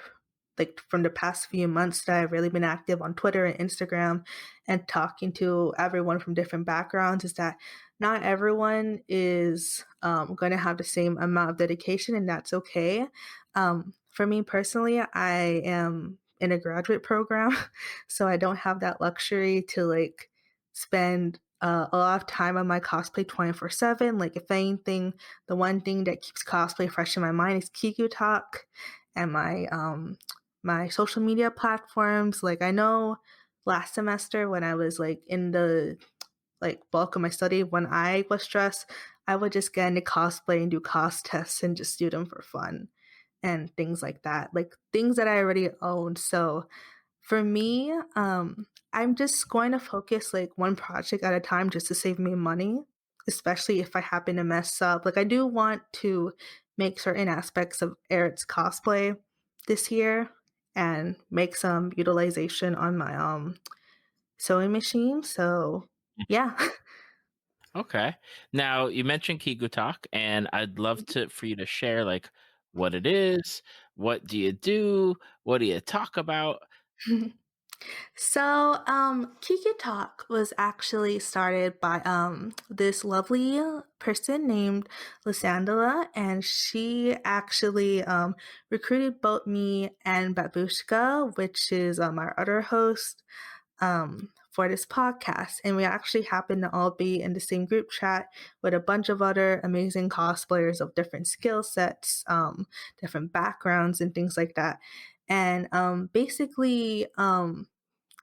Speaker 2: like, from the past few months that I've really been active on Twitter and Instagram and talking to everyone from different backgrounds, is that not everyone is, gonna have the same amount of dedication, and that's okay. For me personally, I am in a graduate program, so I don't have that luxury to, like, spend, a lot of time on my cosplay 24/7. Like, if anything, the one thing that keeps cosplay fresh in my mind is Kigu Talk and my social media platforms. Like I know last semester when I was like in the like bulk of my study, when I was stressed, I would just get into cosplay and do cos tests and just do them for fun and things like that. Like things that I already owned. So for me, I'm just going to focus like one project at a time just to save me money, especially if I happen to mess up. Like I do want to make certain aspects of Eric's cosplay this year and make some utilization on my sewing machine. So yeah.
Speaker 1: Okay. Now, you mentioned Kigu Talk, and I'd love to for you to share like what it is, What do you do? What do you talk about?
Speaker 2: So, Kigu Talk was actually started by this lovely person named Lysandra, and she actually recruited both me and Babushka, which is our other host, for this podcast. And we actually happen to all be in the same group chat with a bunch of other amazing cosplayers of different skill sets, different backgrounds, and things like that. And basically,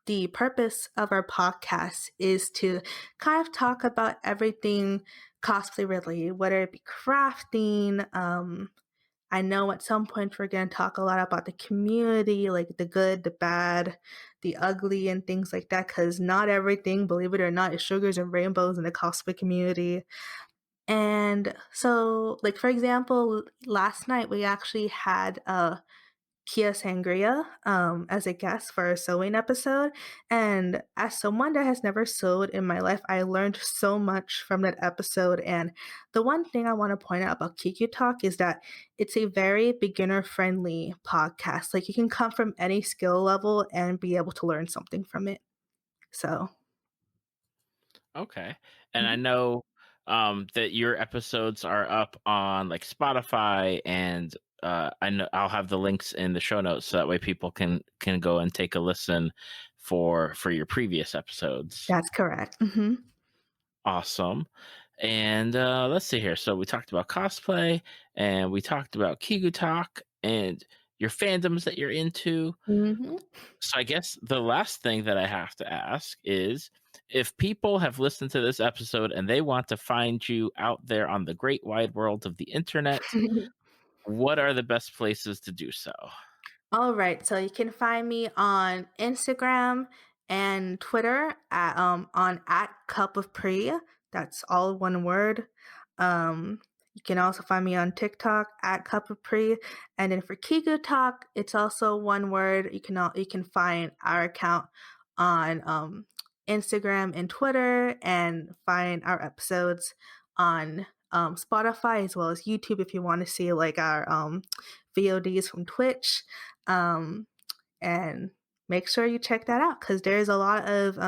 Speaker 2: the purpose of our podcast is to kind of talk about everything cosplay related, whether it be crafting. I know at some point we're going to talk a lot about the community, like the good, the bad, the ugly, and things like that, because not everything, believe it or not, is sugars and rainbows in the cosplay community. And so, like, for example, last night we actually had a Kia Sangria as a guest for a sewing episode. And as someone that has never sewed in my life, I learned so much from that episode. And the one thing I want to point out about Kiku Talk is that it's a very beginner friendly podcast. Like you can come from any skill level and be able to learn something from it. So,
Speaker 1: Okay. And I
Speaker 2: mhm.
Speaker 1: know that your episodes are up on like Spotify, and I know I'll have the links in the show notes so that way people can go and take a listen for your previous episodes.
Speaker 2: That's correct. Hmm.
Speaker 1: Awesome. And let's see here. So we talked about cosplay, and we talked about Kigu Talk and your fandoms that you're into.
Speaker 2: Hmm.
Speaker 1: So I guess the last thing that I have to ask is, if people have listened to this episode and they want to find you out there on the great wide world of the internet, what are the best places to do so?
Speaker 2: All right, so you can find me on Instagram and Twitter at on @cup of pre. That's all one word. You can also find me on TikTok at cup of pre, and then for Kigu Talk, it's also one word. You can find our account on Instagram and Twitter, and find our episodes on Spotify as well as YouTube if you want to see like our VODs from Twitch. Um, and make sure you check that out because there's a lot of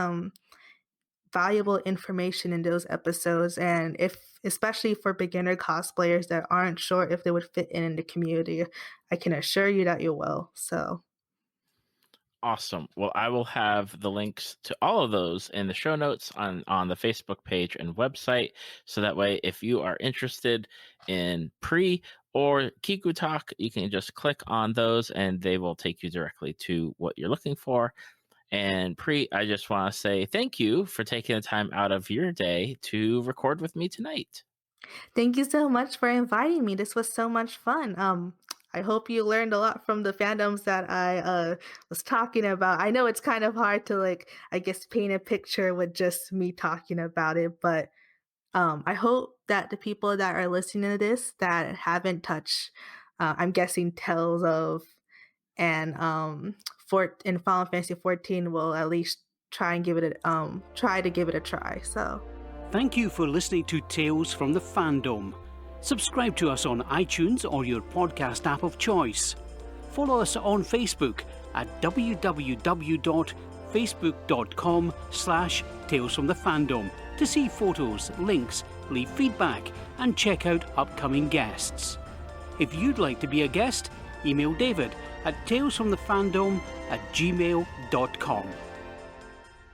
Speaker 2: valuable information in those episodes. And if, especially for beginner cosplayers that aren't sure if they would fit in the community, I can assure you that you will. So,
Speaker 1: Awesome. Well, I will have the links to all of those in the show notes on the Facebook page and website. So that way, if you are interested in Pre or Kiku Talk, you can just click on those and they will take you directly to what you're looking for. And Pre, I just want to say thank you for taking the time out of your day to record with me tonight.
Speaker 2: thank you so much for inviting me. This was so much fun. I hope you learned a lot from the fandoms that I was talking about. I know it's kind of hard to like, I guess, paint a picture with just me talking about it, but I hope that the people that are listening to this that haven't touched, I'm guessing Tales of and in Final Fantasy XIV will at least try to give it a try. So.
Speaker 3: Thank you for listening to Tales from the Fandom. Subscribe to us on iTunes or your podcast app of choice. Follow us on Facebook at www.facebook.com/talesfromthefandom to see photos, links, leave feedback, and check out upcoming guests. If you'd like to be a guest, email David at talesfromthefandom@gmail.com.